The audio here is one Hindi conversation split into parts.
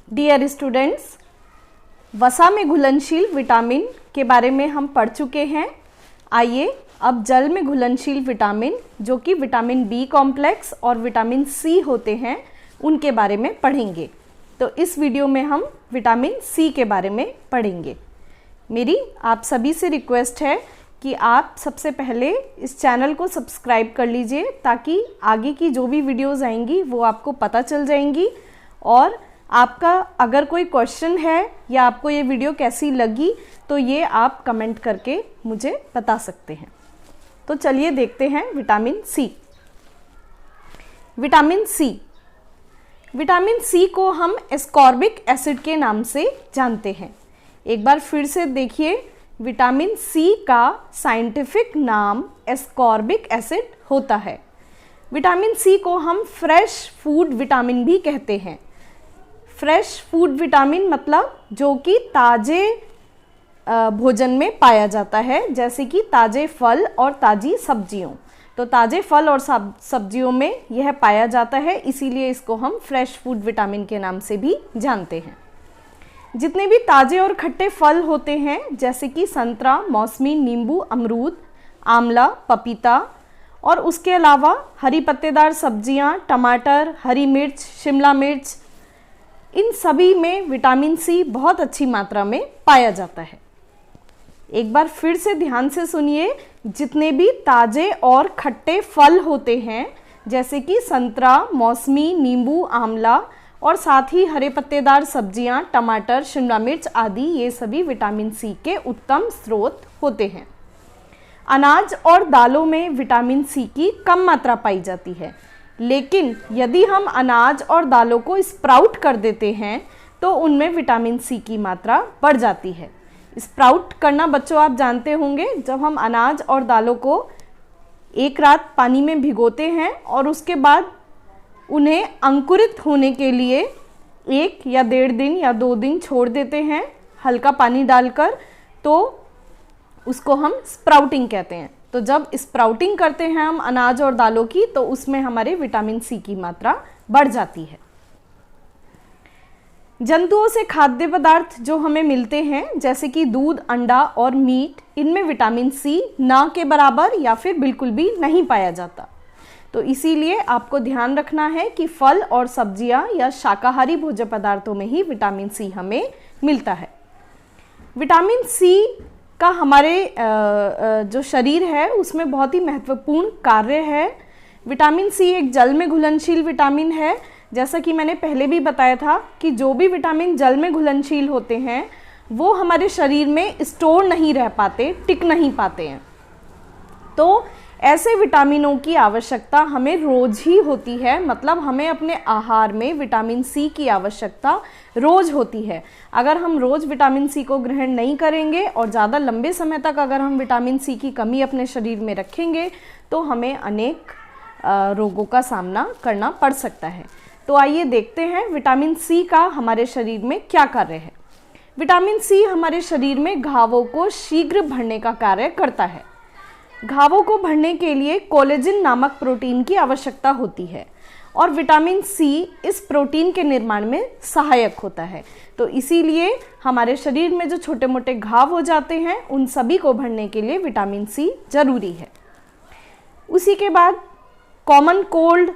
डियर स्टूडेंट्स, वसा में घुलनशील विटामिन के बारे में हम पढ़ चुके हैं। आइए अब जल में घुलनशील विटामिन जो कि विटामिन बी कॉम्प्लेक्स और विटामिन सी होते हैं उनके बारे में पढ़ेंगे। तो इस वीडियो में हम विटामिन सी के बारे में पढ़ेंगे। मेरी आप सभी से रिक्वेस्ट है कि आप सबसे पहले इस चैनल को सब्सक्राइब कर लीजिए ताकि आगे की जो भी वीडियोज़ आएंगी वो आपको पता चल जाएंगी। और आपका अगर कोई क्वेश्चन है या आपको ये वीडियो कैसी लगी तो ये आप कमेंट करके मुझे बता सकते हैं। तो चलिए देखते हैं विटामिन सी। विटामिन सी को हम एस्कॉर्बिक एसिड के नाम से जानते हैं। एक बार फिर से देखिए, विटामिन सी का साइंटिफिक नाम एस्कॉर्बिक एसिड होता है। विटामिन सी को हम फ्रेश फूड विटामिन भी कहते हैं। फ्रेश फूड विटामिन मतलब जो कि ताज़े भोजन में पाया जाता है, जैसे कि ताज़े फल और ताज़ी सब्जियों। तो ताज़े फल और सब्जियों में यह पाया जाता है, इसीलिए इसको हम फ्रेश फूड विटामिन के नाम से भी जानते हैं। जितने भी ताज़े और खट्टे फल होते हैं जैसे कि संतरा, मौसमी, नींबू, अमरूद, आंवला, पपीता और उसके अलावा हरी पत्तेदार सब्जियां, टमाटर, हरी मिर्च, शिमला मिर्च, इन सभी में विटामिन सी बहुत अच्छी मात्रा में पाया जाता है। एक बार फिर से ध्यान से सुनिए, जितने भी ताज़े और खट्टे फल होते हैं जैसे कि संतरा, मौसमी, नींबू, आंवला और साथ ही हरे पत्तेदार सब्जियां, टमाटर, शिमला मिर्च आदि, ये सभी विटामिन सी के उत्तम स्रोत होते हैं। अनाज और दालों में विटामिन सी की कम मात्रा पाई जाती है, लेकिन यदि हम अनाज और दालों को स्प्राउट कर देते हैं तो उनमें विटामिन सी की मात्रा बढ़ जाती है। स्प्राउट करना बच्चों आप जानते होंगे, जब हम अनाज और दालों को एक रात पानी में भिगोते हैं और उसके बाद उन्हें अंकुरित होने के लिए 1 या 1.5 दिन या 2 दिन छोड़ देते हैं हल्का पानी डालकर, तो उसको हम स्प्राउटिंग कहते हैं। तो जब स्प्राउटिंग करते हैं हम अनाज और दालों की तो उसमें हमारे विटामिन सी की मात्रा बढ़ जाती है। जंतुओं से खाद्य पदार्थ जो हमें मिलते हैं जैसे कि दूध, अंडा और मीट, इनमें विटामिन सी ना के बराबर या फिर बिल्कुल भी नहीं पाया जाता। तो इसीलिए आपको ध्यान रखना है कि फल और सब्जियां या शाकाहारी भोज्य पदार्थों में ही विटामिन सी हमें मिलता है। विटामिन सी का हमारे जो शरीर है उसमें बहुत ही महत्वपूर्ण कार्य है। विटामिन सी एक जल में घुलनशील विटामिन है। जैसा कि मैंने पहले भी बताया था कि जो भी विटामिन जल में घुलनशील होते हैं वो हमारे शरीर में स्टोर नहीं रह पाते, टिक नहीं पाते हैं। तो ऐसे विटामिनों की आवश्यकता हमें रोज़ ही होती है, मतलब हमें अपने आहार में विटामिन सी की आवश्यकता रोज़ होती है। अगर हम रोज़ विटामिन सी को ग्रहण नहीं करेंगे और ज़्यादा लंबे समय तक अगर हम विटामिन सी की कमी अपने शरीर में रखेंगे तो हमें अनेक रोगों का सामना करना पड़ सकता है। तो आइए देखते हैं विटामिन सी का हमारे शरीर में क्या कार्य है। विटामिन सी हमारे शरीर में घावों को शीघ्र भरने का कार्य करता है। घावों को भरने के लिए कोलेजन नामक प्रोटीन की आवश्यकता होती है और विटामिन सी इस प्रोटीन के निर्माण में सहायक होता है। तो इसीलिए हमारे शरीर में जो छोटे मोटे घाव हो जाते हैं उन सभी को भरने के लिए विटामिन सी जरूरी है। उसी के बाद कॉमन कोल्ड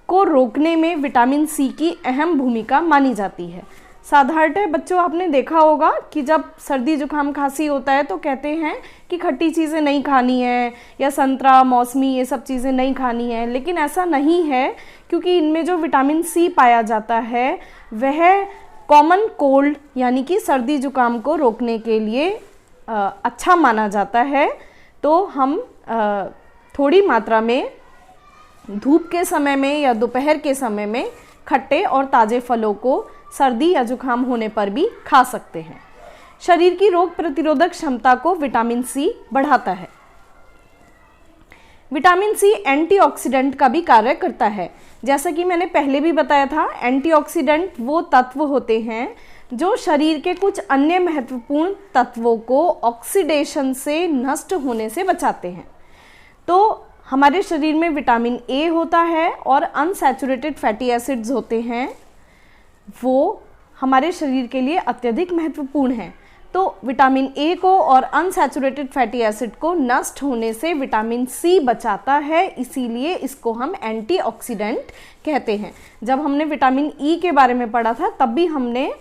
को रोकने में विटामिन सी की अहम भूमिका मानी जाती है। साधारणतः बच्चों आपने देखा होगा कि जब सर्दी जुकाम खांसी होता है तो कहते हैं कि खट्टी चीज़ें नहीं खानी है या संतरा, मौसमी, ये सब चीज़ें नहीं खानी है, लेकिन ऐसा नहीं है, क्योंकि इनमें जो विटामिन सी पाया जाता है वह कॉमन कोल्ड यानी कि सर्दी जुकाम को रोकने के लिए अच्छा माना जाता है। तो हम थोड़ी मात्रा में धूप के समय में या दोपहर के समय में खट्टे और ताज़े फलों को सर्दी या जुकाम होने पर भी खा सकते हैं। शरीर की रोग प्रतिरोधक क्षमता को विटामिन सी बढ़ाता है। विटामिन सी एंटीऑक्सीडेंट का भी कार्य करता है। जैसा कि मैंने पहले भी बताया था, एंटीऑक्सीडेंट वो तत्व होते हैं जो शरीर के कुछ अन्य महत्वपूर्ण तत्वों को ऑक्सीडेशन से नष्ट होने से बचाते हैं। तो हमारे शरीर में विटामिन ए होता है और अनसैचुरेटेड फैटी एसिड्स होते हैं, वो हमारे शरीर के लिए अत्यधिक महत्वपूर्ण हैं। तो विटामिन ए को और अनसैचुरेटेड फैटी एसिड को नष्ट होने से विटामिन सी बचाता है, इसीलिए इसको हम एंटीऑक्सीडेंट कहते हैं। जब हमने विटामिन ई के बारे में पढ़ा था तब भी हमने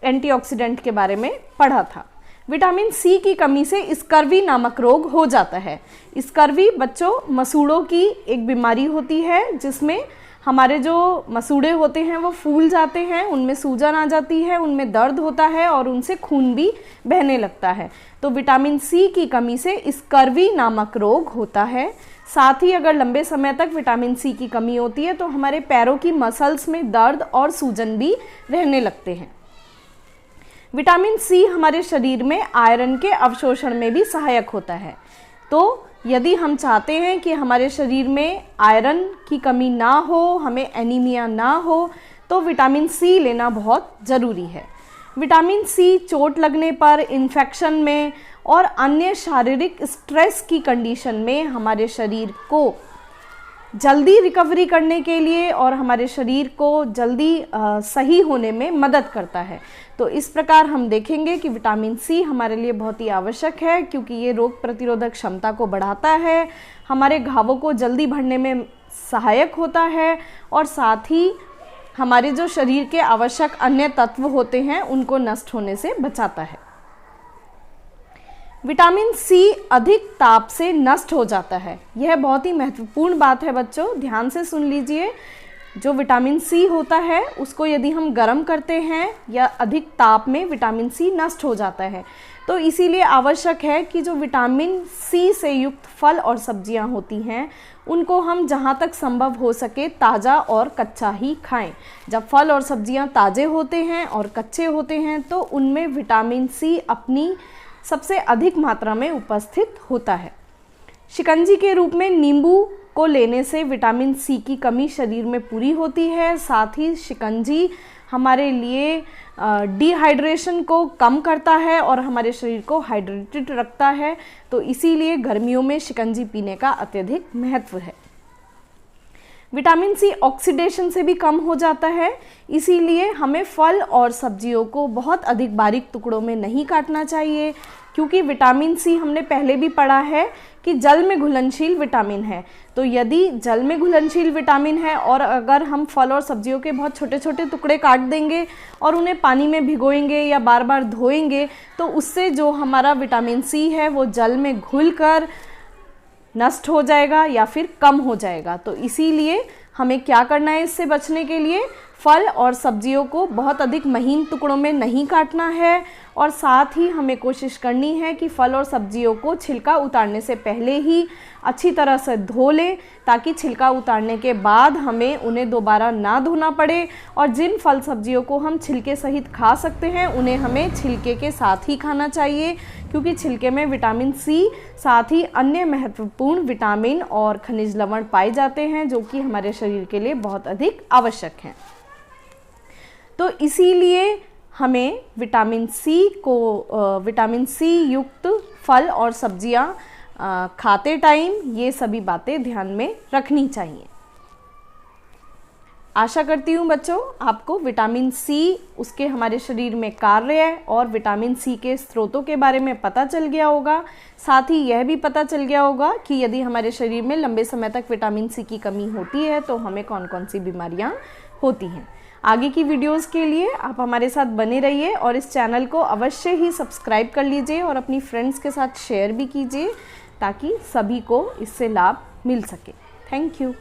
एंटीऑक्सीडेंट के बारे में पढ़ा था। विटामिन सी की कमी से स्कर्वी नामक रोग हो जाता है। स्कर्वी बच्चों मसूड़ों की एक बीमारी होती है जिसमें हमारे जो मसूड़े होते हैं वो फूल जाते हैं, उनमें सूजन आ जाती है, उनमें दर्द होता है और उनसे खून भी बहने लगता है। तो विटामिन सी की कमी से स्कर्वी नामक रोग होता है। साथ ही अगर लंबे समय तक विटामिन सी की कमी होती है तो हमारे पैरों की मसल्स में दर्द और सूजन भी रहने लगते हैं। विटामिन सी हमारे शरीर में आयरन के अवशोषण में भी सहायक होता है। तो यदि हम चाहते हैं कि हमारे शरीर में आयरन की कमी ना हो, हमें एनीमिया ना हो, तो विटामिन सी लेना बहुत ज़रूरी है। विटामिन सी चोट लगने पर, इन्फेक्शन में और अन्य शारीरिक स्ट्रेस की कंडीशन में हमारे शरीर को जल्दी रिकवरी करने के लिए और हमारे शरीर को जल्दी सही होने में मदद करता है। तो इस प्रकार हम देखेंगे कि विटामिन सी हमारे लिए बहुत ही आवश्यक है, क्योंकि ये रोग प्रतिरोधक क्षमता को बढ़ाता है, हमारे घावों को जल्दी भरने में सहायक होता है और साथ ही हमारे जो शरीर के आवश्यक अन्य तत्व होते हैं उनको नष्ट होने से बचाता है। विटामिन सी अधिक ताप से नष्ट हो जाता है। यह बहुत ही महत्वपूर्ण बात है बच्चों, ध्यान से सुन लीजिए। जो विटामिन सी होता है उसको यदि हम गर्म करते हैं या अधिक ताप में विटामिन सी नष्ट हो जाता है। तो इसीलिए आवश्यक है कि जो विटामिन सी से युक्त फल और सब्जियां होती हैं उनको हम जहां तक संभव हो सके ताज़ा और कच्चा ही खाएं। जब फल और सब्जियां ताज़े होते हैं और कच्चे होते हैं तो उनमें विटामिन सी अपनी सबसे अधिक मात्रा में उपस्थित होता है। शिकंजी के रूप में नींबू को लेने से विटामिन सी की कमी शरीर में पूरी होती है। साथ ही शिकंजी हमारे लिए डिहाइड्रेशन को कम करता है और हमारे शरीर को हाइड्रेटेड रखता है। तो इसीलिए गर्मियों में शिकंजी पीने का अत्यधिक महत्व है। विटामिन सी ऑक्सीडेशन से भी कम हो जाता है, इसीलिए हमें फल और सब्जियों को बहुत अधिक बारीक टुकड़ों में नहीं काटना चाहिए, क्योंकि विटामिन सी हमने पहले भी पढ़ा है कि जल में घुलनशील विटामिन है। तो यदि जल में घुलनशील विटामिन है और अगर हम फल और सब्जियों के बहुत छोटे छोटे टुकड़े काट देंगे और उन्हें पानी में भिगोएंगे या बार बार धोएंगे तो उससे जो हमारा विटामिन सी है वो जल में घुलकर नष्ट हो जाएगा या फिर कम हो जाएगा। तो इसीलिए हमें क्या करना है, इससे बचने के लिए फल और सब्जियों को बहुत अधिक महीन टुकड़ों में नहीं काटना है और साथ ही हमें कोशिश करनी है कि फल और सब्जियों को छिलका उतारने से पहले ही अच्छी तरह से धो लें, ताकि छिलका उतारने के बाद हमें उन्हें दोबारा ना धोना पड़े। और जिन फल सब्जियों को हम छिलके सहित खा सकते हैं उन्हें हमें छिलके के साथ ही खाना चाहिए, क्योंकि छिलके में विटामिन सी साथ ही अन्य महत्वपूर्ण विटामिन और खनिज लवण पाए जाते हैं जो कि हमारे शरीर के लिए बहुत अधिक आवश्यक हैं। तो इसीलिए हमें विटामिन सी युक्त फल और सब्जियां खाते टाइम ये सभी बातें ध्यान में रखनी चाहिए। आशा करती हूँ बच्चों आपको विटामिन सी, उसके हमारे शरीर में कार्य और विटामिन सी के स्रोतों के बारे में पता चल गया होगा। साथ ही यह भी पता चल गया होगा कि यदि हमारे शरीर में लंबे समय तक विटामिन सी की कमी होती है तो हमें कौन कौन सी बीमारियाँ होती हैं। आगे की वीडियोस के लिए आप हमारे साथ बने रहिए और इस चैनल को अवश्य ही सब्सक्राइब कर लीजिए और अपनी फ्रेंड्स के साथ शेयर भी कीजिए, ताकि सभी को इससे लाभ मिल सके। Thank you.